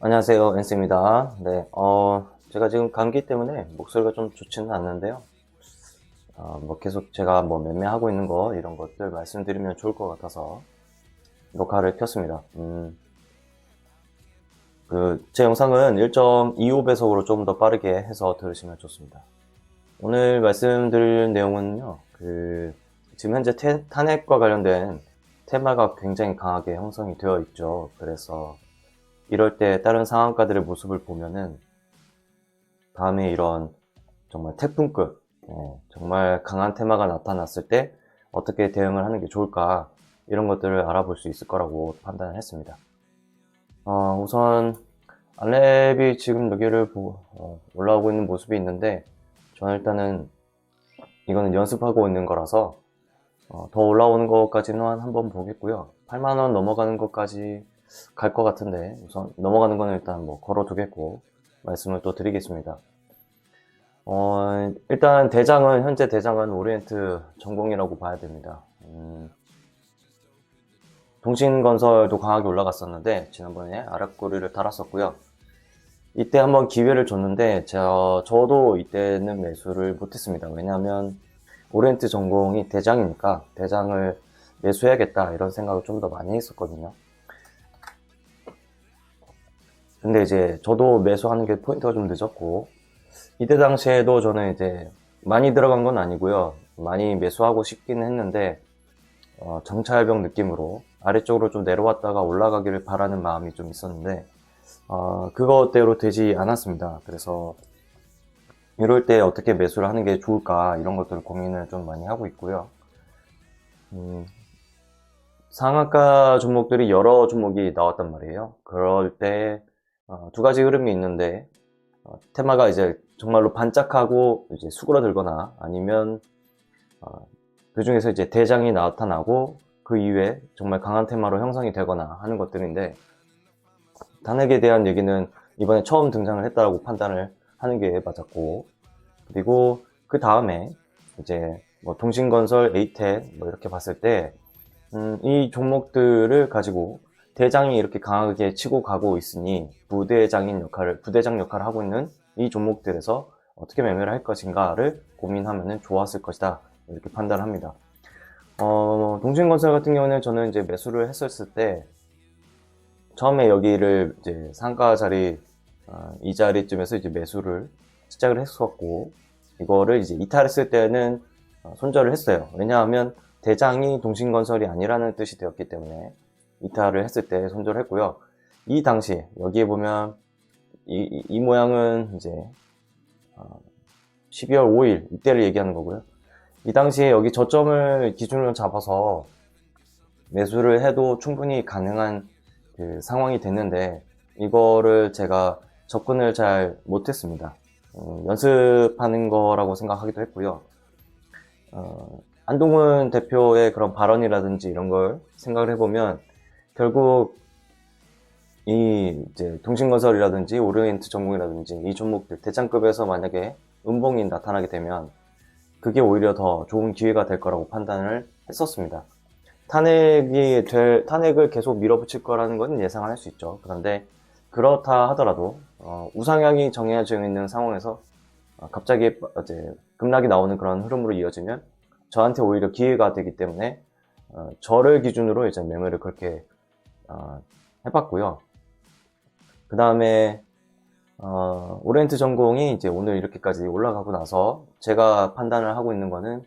안녕하세요, 엔스입니다. 네, 제가 지금 감기 때문에 목소리가 좀 좋지는 않는데요. 뭐 계속 제가 뭐 매매하고 있는 거, 이런 것들 말씀드리면 좋을 것 같아서 녹화를 켰습니다. 제 영상은 1.25배속으로 좀 더 빠르게 해서 들으시면 좋습니다. 오늘 말씀드릴 내용은요, 지금 현재 탄핵과 관련된 테마가 굉장히 강하게 형성이 되어 있죠. 그래서 이럴 때 다른 상한가들의 모습을 보면은 다음에 이런 정말 태풍급, 정말 강한 테마가 나타났을 때 어떻게 대응을 하는 게 좋을까, 이런 것들을 알아볼 수 있을 거라고 판단을 했습니다. 우선 안랩이 지금 여기를 올라오고 있는 모습이 있는데, 저는 일단은 이거는 연습하고 있는 거라서 더 올라오는 것까지는 한번 보겠고요. 8만원 넘어가는 것까지 갈 것 같은데, 우선 넘어가는 거는 일단 뭐 걸어두겠고 말씀을 또 드리겠습니다. 일단 현재 대장은 오리엔트 전공이라고 봐야 됩니다. 동신건설도 강하게 올라갔었는데 지난번에 아랫꼬리를 달았었고요. 이때 한번 기회를 줬는데 저도 이때는 매수를 못했습니다. 왜냐하면 오리엔트 전공이 대장이니까 대장을 매수해야겠다 이런 생각을 좀 더 많이 했었거든요. 근데 이제 저도 매수하는 게 포인트가 좀 늦었고, 이때 당시에도 저는 이제 많이 들어간 건 아니고요. 많이 매수하고 싶기는 했는데 정찰병 느낌으로 아래쪽으로 좀 내려왔다가 올라가기를 바라는 마음이 좀 있었는데 그것대로 되지 않았습니다. 그래서 이럴 때 어떻게 매수를 하는 게 좋을까, 이런 것들을 고민을 좀 많이 하고 있고요. 상한가 종목들이 여러 종목이 나왔단 말이에요. 그럴 때 두 가지 흐름이 있는데, 테마가 이제 정말로 반짝하고 이제 수그러들거나, 아니면 그 중에서 이제 대장이 나타나고 그 이후에 정말 강한 테마로 형성이 되거나 하는 것들인데, 탄핵에 대한 얘기는 이번에 처음 등장을 했다고 판단을 하는 게 맞았고, 그리고 그 다음에 이제 뭐 동신건설, 에이텍 뭐 이렇게 봤을 때 이 종목들을 가지고 대장이 이렇게 강하게 치고 가고 있으니 부대장 역할을 하고 있는 이 종목들에서 어떻게 매매를 할 것인가를 고민하면 좋았을 것이다, 이렇게 판단합니다. 동신건설 같은 경우는 저는 이제 매수를 했었을 때 처음에 여기를 이제 상가 자리, 이 자리쯤에서 이제 매수를 시작을 했었고, 이거를 이제 이탈했을 때는 손절을 했어요. 왜냐하면 대장이 동신건설이 아니라는 뜻이 되었기 때문에 이탈을 했을 때 손절을 했고요. 이 당시 여기에 보면 이 모양은 이제 12월 5일 이때를 얘기하는 거고요. 이 당시에 여기 저점을 기준으로 잡아서 매수를 해도 충분히 가능한 그 상황이 됐는데, 이거를 제가 접근을 잘 못했습니다. 연습하는 거라고 생각하기도 했고요. 한동훈 대표의 그런 발언이라든지 이런 걸 생각을 해보면 결국 이 이제 동신건설이라든지 오리엔트 전공이라든지 이 종목들 대장급에서 만약에 음봉이 나타나게 되면 그게 오히려 더 좋은 기회가 될 거라고 판단을 했었습니다. 탄핵을 계속 밀어붙일 거라는 건 예상을 할 수 있죠. 그런데 그렇다 하더라도 우상향이 정해져 있는 상황에서 갑자기 이제 급락이 나오는 그런 흐름으로 이어지면 저한테 오히려 기회가 되기 때문에 저를 기준으로 이제 매매를 그렇게 해봤고요. 그 다음에 오리엔트 전공이 이제 오늘 이렇게까지 올라가고 나서 제가 판단을 하고 있는 거는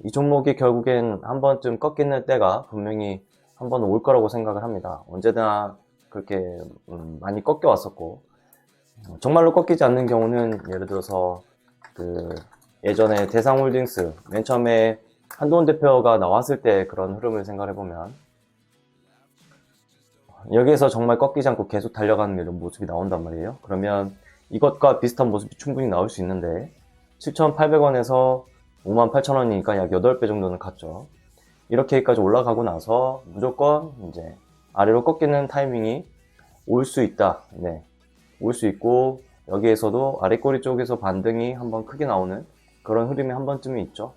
이 종목이 결국엔 한 번쯤 꺾이는 때가 분명히 한 번은 올 거라고 생각을 합니다. 언제나 그렇게 많이 꺾여 왔었고, 정말로 꺾이지 않는 경우는 예를 들어서 예전에 대상홀딩스 맨 처음에 한동훈 대표가 나왔을 때 그런 흐름을 생각해보면 여기에서 정말 꺾이지 않고 계속 달려가는 이런 모습이 나온단 말이에요. 그러면 이것과 비슷한 모습이 충분히 나올 수 있는데 7,800원에서 58,000원이니까 약 8배 정도는 갔죠. 이렇게까지 올라가고 나서 무조건 이제 아래로 꺾이는 타이밍이 올 수 있다. 네. 올 수 있고, 여기에서도 아래꼬리 쪽에서 반등이 한번 크게 나오는 그런 흐름이 한 번쯤은 있죠.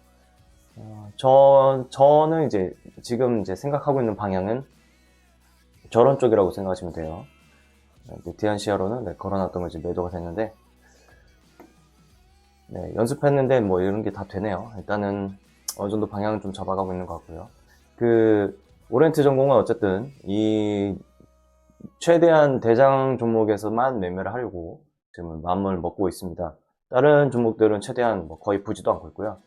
저는 이제 지금 이제 생각하고 있는 방향은 저런 쪽이라고 생각하시면 돼요. 디안시아로는 걸어놨던 거 이제 매도가 됐는데, 연습했는데 뭐 이런 게 다 되네요. 일단은 어느 정도 방향은 좀 잡아가고 있는 것 같고요. 그 오리엔트 전공은 어쨌든 이 최대한 대장 종목에서만 매매를 하려고 지금 마음을 먹고 있습니다. 다른 종목들은 최대한 뭐 거의 보지도 않고 있고요.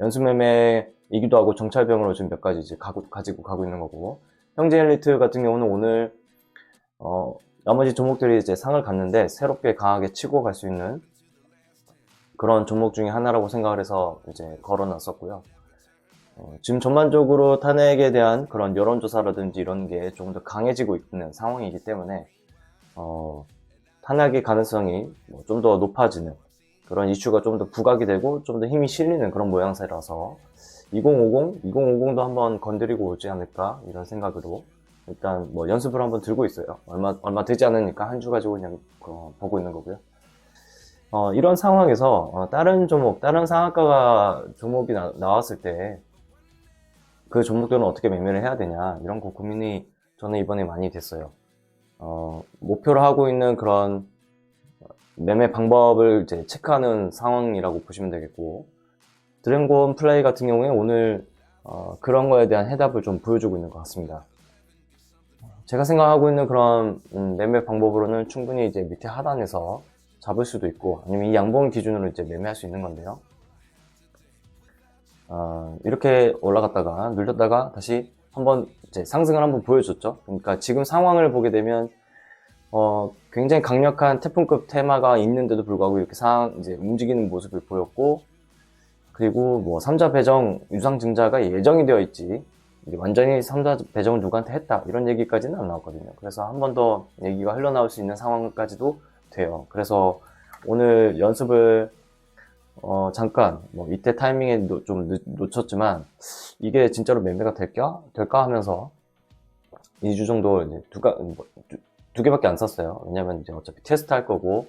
연습 매매이기도 하고 정찰병으로 지금 몇 가지 이제 가지고 가고 있는 거고, 형제 엘리트 같은 경우는 오늘 나머지 종목들이 이제 상을 갔는데 새롭게 강하게 치고 갈 수 있는 그런 종목 중에 하나라고 생각을 해서 이제 걸어놨었고요. 지금 전반적으로 탄핵에 대한 그런 여론조사라든지 이런 게 조금 더 강해지고 있는 상황이기 때문에 탄핵의 가능성이 좀 더 높아지는 그런 이슈가 좀 더 부각이 되고 좀 더 힘이 실리는 그런 모양새라서 2050도 한번 건드리고 오지 않을까 이런 생각으로 일단 뭐 연습을 한번 들고 있어요. 얼마 되지 않으니까 한 주 가지고 그냥 보고 있는 거고요. 이런 상황에서 다른 종목, 다른 상한가 종목이 나왔을 때 그 종목들은 어떻게 매매를 해야 되냐 이런 거 고민이 저는 이번에 많이 됐어요. 목표로 하고 있는 그런 매매 방법을 이제 체크하는 상황이라고 보시면 되겠고, 드래곤 플레이 같은 경우에 오늘 그런 거에 대한 해답을 좀 보여주고 있는 것 같습니다. 제가 생각하고 있는 그런 매매 방법으로는 충분히 이제 밑에 하단에서 잡을 수도 있고, 아니면 이 양봉 기준으로 이제 매매할 수 있는 건데요. 이렇게 올라갔다가 눌렸다가 다시 한번 이제 상승을 한번 보여줬죠. 그러니까 지금 상황을 보게 되면 굉장히 강력한 태풍급 테마가 있는데도 불구하고 이렇게 이제 움직이는 모습을 보였고, 그리고 뭐 3자 배정 유상증자가 예정이 되어 있지 완전히 3자 배정을 누구한테 했다 이런 얘기까지는 안 나왔거든요. 그래서 한 번 더 얘기가 흘러나올 수 있는 상황까지도 돼요. 그래서 오늘 연습을 잠깐 뭐 이때 타이밍에 좀 놓쳤지만 이게 진짜로 매매가 될까 하면서 2주 정도 이제 두 개밖에 안 샀어요. 왜냐면 이제 어차피 테스트 할 거고,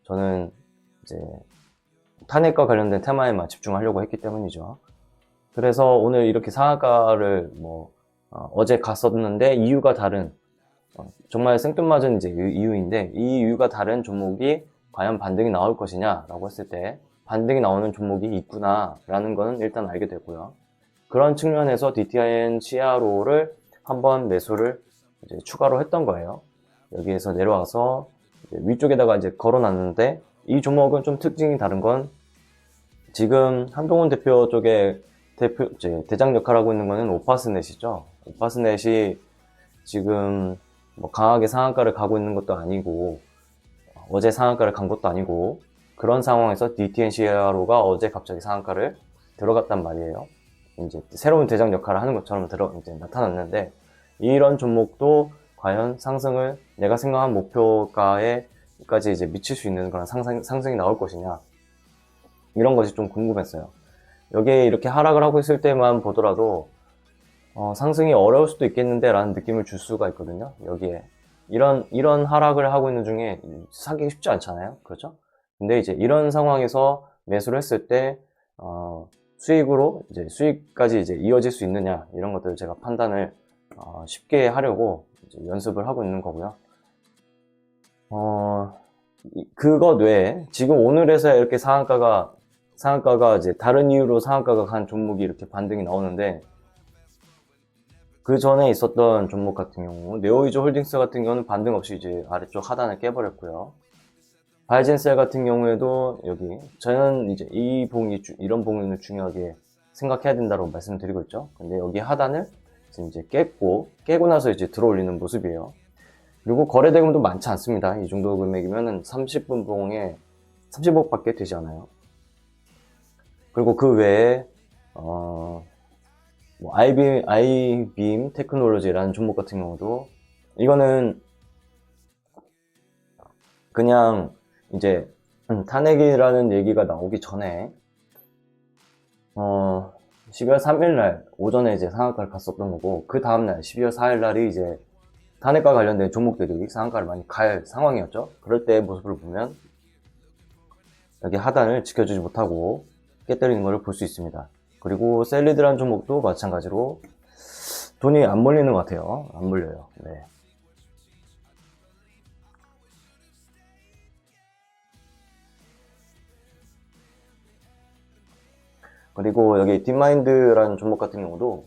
저는 이제 탄핵과 관련된 테마에만 집중하려고 했기 때문이죠. 그래서 오늘 이렇게 상한가를 어제 갔었는데 이유가 다른, 정말 생뚱맞은 이제 이유인데, 이 이유가 다른 종목이 과연 반등이 나올 것이냐 라고 했을 때 반등이 나오는 종목이 있구나 라는 거는 일단 알게 되고요. 그런 측면에서 DTIN CRO를 한번 매수를 이제 추가로 했던 거예요. 여기에서 내려와서 이제 위쪽에다가 이제 걸어놨는데, 이 종목은 좀 특징이 다른 건 지금 한동훈 대표 쪽에 대장 역할하고 있는 거는 오파스넷이죠. 오파스넷이 지금 뭐 강하게 상한가를 가고 있는 것도 아니고, 어제 상한가를 간 것도 아니고, 그런 상황에서 DTNCRO가 어제 갑자기 상한가를 들어갔단 말이에요. 이제 새로운 대장 역할을 하는 것처럼 이제 나타났는데, 이런 종목도 과연 상승을 내가 생각한 목표가에까지 이제 미칠 수 있는 그런 상승이 나올 것이냐, 이런 것이 좀 궁금했어요. 여기에 이렇게 하락을 하고 있을 때만 보더라도 상승이 어려울 수도 있겠는데 라는 느낌을 줄 수가 있거든요. 여기에 이런 하락을 하고 있는 중에 사기가 쉽지 않잖아요. 그렇죠? 근데 이제 이런 상황에서 매수를 했을 때 수익으로 이제 수익까지 이제 이어질 수 있느냐, 이런 것들을 제가 판단을 쉽게 하려고 이제 연습을 하고 있는 거고요. 그것 외에 지금 오늘에서야 이렇게 상한가가 이제 다른 이유로 상한가가 간 종목이 이렇게 반등이 나오는데, 그 전에 있었던 종목 같은 경우 네오이즈 홀딩스 같은 경우는 반등 없이 이제 아래쪽 하단을 깨버렸고요. 바이젠셀 같은 경우에도 여기 저는 이제 이런 봉을 중요하게 생각해야 된다고 말씀드리고 있죠. 근데 여기 하단을 지금 이제 깨고 나서 이제 들어올리는 모습이에요. 그리고 거래 대금도 많지 않습니다. 이 정도 금액이면은 30분 봉에 30억밖에 되지 않아요. 그리고 그 외에 아이빔 테크놀로지라는 종목 같은 경우도, 이거는 그냥 이제 탄핵이라는 얘기가 나오기 전에 12월 3일날 오전에 이제 상한가를 갔었던 거고, 그 다음날 12월 4일날이 이제 탄핵과 관련된 종목들이 상한가를 많이 갈 상황이었죠. 그럴 때의 모습을 보면 여기 하단을 지켜주지 못하고 깨뜨리는 것을 볼 수 있습니다. 그리고 셀리드라는 종목도 마찬가지로 돈이 안 몰리는 것 같아요. 안 몰려요. 네. 그리고 여기 딥마인드라는 종목 같은 경우도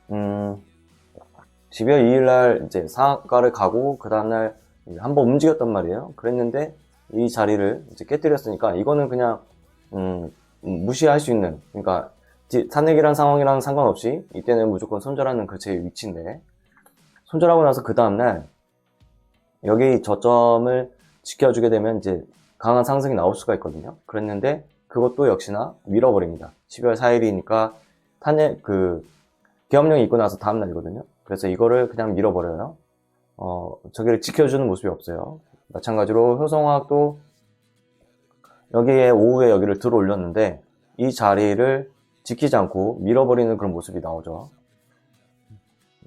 12월 2일 날 이제 상한가를 가고 그 다음날 한번 움직였단 말이에요. 그랬는데 이 자리를 이제 깨뜨렸으니까 이거는 그냥 무시할 수 있는, 그러니까 탄핵이란 상황이랑 상관없이 이때는 무조건 손절하는 그 제 위치인데, 손절하고 나서 그 다음날 여기 저점을 지켜주게 되면 이제 강한 상승이 나올 수가 있거든요. 그랬는데 그것도 역시나 밀어버립니다. 12월 4일이니까 탄핵 계엄령이 있고 나서 다음날이거든요. 그래서 이거를 그냥 밀어버려요. 저기를 지켜주는 모습이 없어요. 마찬가지로 효성화학도 여기에 오후에 여기를 들어 올렸는데 이 자리를 지키지 않고 밀어버리는 그런 모습이 나오죠.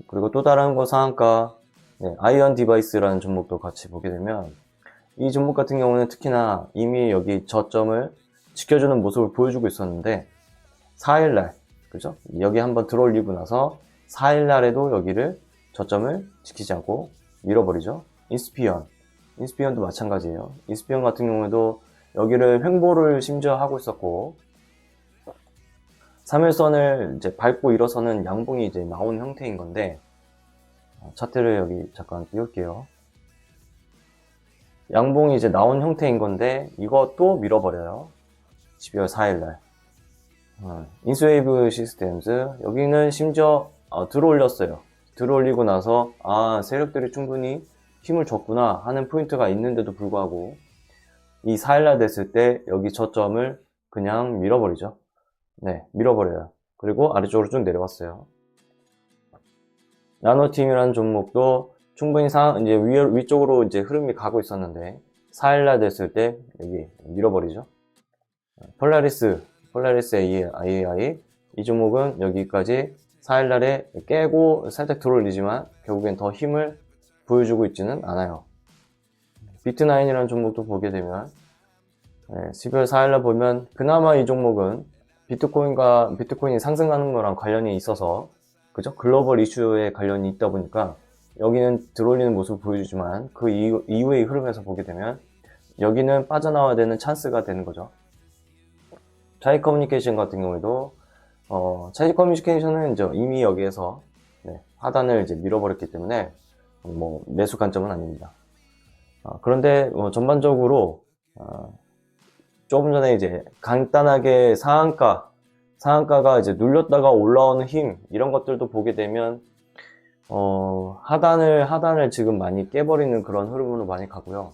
그리고 또 다른 거 상한가, 아이언 디바이스라는 종목도 같이 보게 되면 이 종목 같은 경우는 특히나 이미 여기 저점을 지켜주는 모습을 보여주고 있었는데 4일날, 그죠? 여기 한번 들어올리고 나서 4일날에도 여기를 저점을 지키지 않고 밀어버리죠. 인스피언도 마찬가지예요. 인스피언 같은 경우에도 여기를 횡보를 심지어 하고 있었고 3일선을 이제 밟고 일어서는 양봉이 이제 나온 형태인 건데, 차트를 여기 잠깐 띄울게요. 양봉이 이제 나온 형태인 건데 이것도 밀어버려요. 12월 4일날 인스웨이브 시스템즈 여기는 심지어 들어올렸어요. 들어올리고 나서 세력들이 충분히 힘을 줬구나 하는 포인트가 있는데도 불구하고 이 4일날 됐을 때 여기 저점을 그냥 밀어버리죠. 밀어버려요. 그리고 아래쪽으로 쭉 내려왔어요. 나노팀이라는 종목도 충분히 이제 위쪽으로 이제 흐름이 가고 있었는데 4일날 됐을 때 여기 밀어버리죠. 폴라리스 AI 이 종목은 여기까지 4일날에 깨고 살짝 들어올리지만 결국엔 더 힘을 보여주고 있지는 않아요. 비트나인이라는 종목도 보게 되면 12월 4일날 보면 그나마 이 종목은 비트코인이 상승하는 거랑 관련이 있어서, 그죠? 글로벌 이슈에 관련이 있다 보니까 여기는 들어올리는 모습을 보여주지만 그 이후의 흐름에서 보게 되면 여기는 빠져나와야 되는 찬스가 되는 거죠. 차이 커뮤니케이션 같은 경우에도 차이 커뮤니케이션은 이제 이미 여기에서 하단을 이제 밀어버렸기 때문에 뭐 매수 관점은 아닙니다. 그런데 전반적으로 조금 전에 이제 간단하게 상한가가 이제 눌렸다가 올라오는 힘, 이런 것들도 보게 되면 하단을 지금 많이 깨버리는 그런 흐름으로 많이 가고요.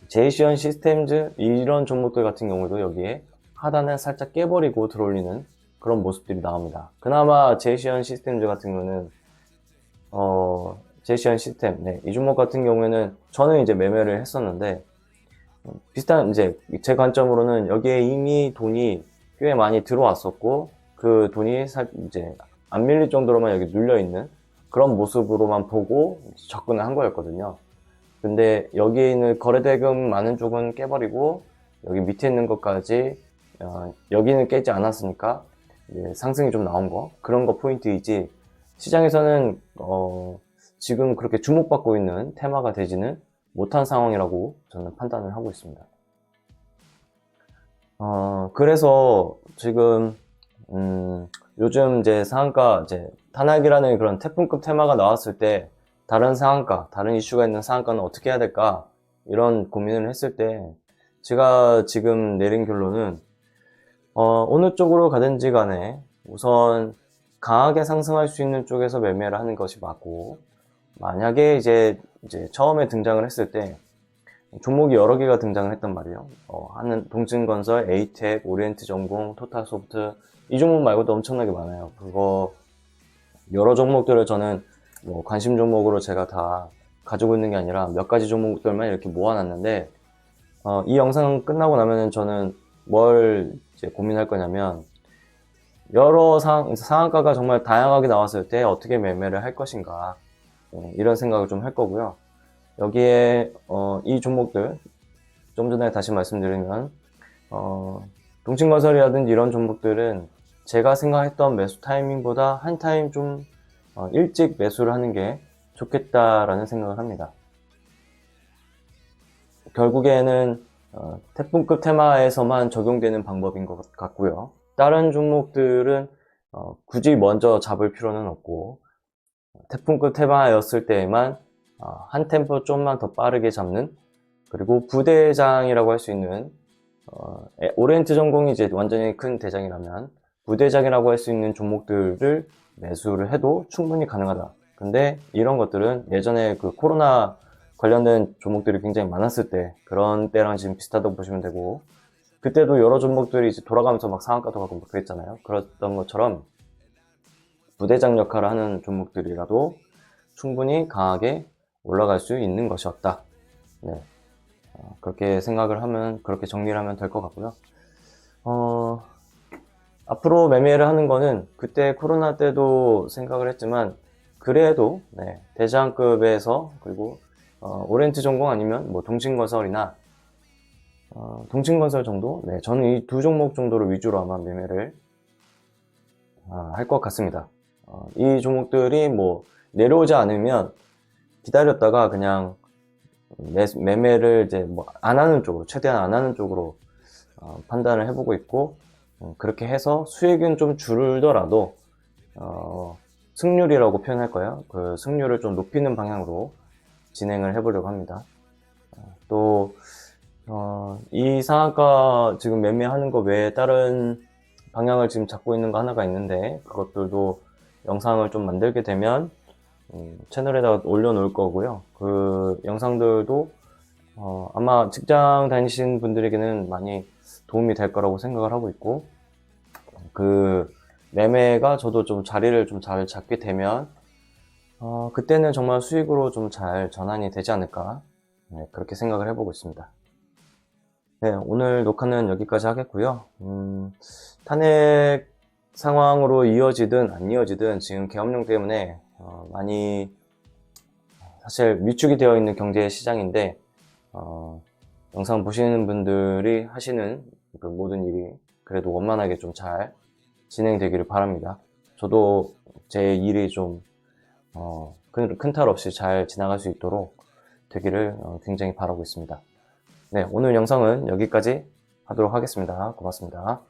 제이시언 시스템즈 이런 종목들 같은 경우도 여기에 하단을 살짝 깨버리고 들어올리는 그런 모습들이 나옵니다. 그나마 제이시언 시스템즈 같은 경우는 제이시언 시스템, 이 종목 같은 경우에는 저는 이제 매매를 했었는데 비슷한 이제 제 관점으로는 여기에 이미 돈이 꽤 많이 들어왔었고 그 돈이 이제 안 밀릴 정도로만 여기 눌려 있는 그런 모습으로만 보고 접근을 한 거였거든요. 근데 여기 있는 거래대금 많은 쪽은 깨버리고 여기 밑에 있는 것까지 여기는 깨지 않았으니까 상승이 좀 나온 거, 그런 거 포인트이지 시장에서는 지금 그렇게 주목받고 있는 테마가 되지는 못한 상황이라고 저는 판단을 하고 있습니다. 그래서 지금 요즘 이제 상한가 이제 탄핵이라는 그런 태풍급 테마가 나왔을 때 다른 이슈가 있는 상한가는 어떻게 해야 될까, 이런 고민을 했을 때 제가 지금 내린 결론은 어느 쪽으로 가든지 간에 우선 강하게 상승할 수 있는 쪽에서 매매를 하는 것이 맞고, 만약에 이제 처음에 등장을 했을 때 종목이 여러 개가 등장을 했단 말이에요. 동진건설, 에이텍, 오리엔트전공, 토탈소프트, 이 종목 말고도 엄청나게 많아요. 그거 여러 종목들을 저는 뭐 관심 종목으로 제가 다 가지고 있는 게 아니라 몇 가지 종목들만 이렇게 모아놨는데, 이 영상 끝나고 나면은 저는 뭘 이제 고민할 거냐면 여러 상한가가 정말 다양하게 나왔을 때 어떻게 매매를 할 것인가, 이런 생각을 좀 할 거고요. 여기에 이 종목들 좀 전에 다시 말씀드리면 동친건설이라든지 이런 종목들은 제가 생각했던 매수 타이밍보다 한 타임 좀 일찍 매수를 하는 게 좋겠다라는 생각을 합니다. 결국에는 태풍급 테마에서만 적용되는 방법인 것 같고요. 다른 종목들은 굳이 먼저 잡을 필요는 없고 태풍급 테마였을 때에만 한 템포 좀만 더 빠르게 잡는, 그리고 부대장이라고 할 수 있는 오리엔트 전공이 이제 완전히 큰 대장이라면 부대장이라고 할 수 있는 종목들을 매수를 해도 충분히 가능하다. 근데 이런 것들은 예전에 그 코로나 관련된 종목들이 굉장히 많았을 때, 그런 때랑 지금 비슷하다고 보시면 되고, 그때도 여러 종목들이 이제 돌아가면서 막 상한가도 가고 막 그랬잖아요. 그랬던 것처럼 부대장 역할을 하는 종목들이라도 충분히 강하게 올라갈 수 있는 것이었다. 네. 그렇게 생각을 하면, 그렇게 정리를 하면 될 것 같고요. 앞으로 매매를 하는 거는 그때 코로나 때도 생각을 했지만, 그래도 네, 대장급에서, 그리고 오렌트 전공 아니면 뭐 동신건설이나 동신건설 정도? 네, 저는 이 두 종목 정도를 위주로 아마 매매를 할 것 같습니다. 이 종목들이 뭐 내려오지 않으면 기다렸다가 그냥 매매를 이제 뭐 안 하는 쪽으로, 최대한 안 하는 쪽으로 판단을 해보고 있고, 그렇게 해서 수익은 좀 줄더라도 승률이라고 표현할 거예요. 그 승률을 좀 높이는 방향으로 진행을 해보려고 합니다. 또 이 상한가 지금 매매하는 거 외에 다른 방향을 지금 잡고 있는 거 하나가 있는데, 그것들도 영상을 좀 만들게 되면 채널에다가 올려놓을 거고요. 그 영상들도 아마 직장 다니시는 분들에게는 많이 도움이 될 거라고 생각을 하고 있고, 그 매매가 저도 좀 자리를 좀 잘 잡게 되면 그때는 정말 수익으로 좀 잘 전환이 되지 않을까, 네, 그렇게 생각을 해보고 있습니다. 네, 오늘 녹화는 여기까지 하겠고요. 탄핵 상황으로 이어지든 안 이어지든 지금 계엄령 때문에 많이 사실 위축이 되어 있는 경제 시장인데, 영상 보시는 분들이 하시는 그 모든 일이 그래도 원만하게 좀 잘 진행되기를 바랍니다. 저도 제 일이 좀 큰 탈 없이 잘 지나갈 수 있도록 되기를 굉장히 바라고 있습니다. 네, 오늘 영상은 여기까지 하도록 하겠습니다. 고맙습니다.